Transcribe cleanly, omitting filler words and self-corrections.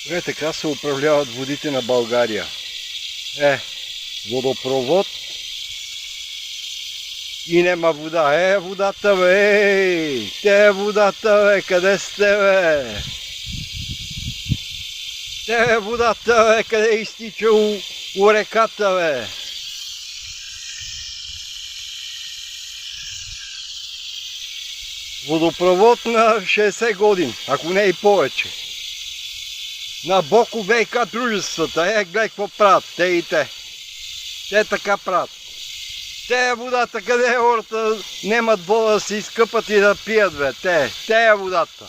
Така се управляват водите на България. Водопровод и нема вода. Водата бе! Те е водата бе! Къде сте бе? Те е водата бе! Къде изтича у реката бе? Водопровод на 60 години, ако не и повече. На Боко ВиК дружествата. Гледай какво правят, те и те. Те така правят. Те е водата, къде е хората, немат вода да се изкъпат и да пият бе. Те е водата.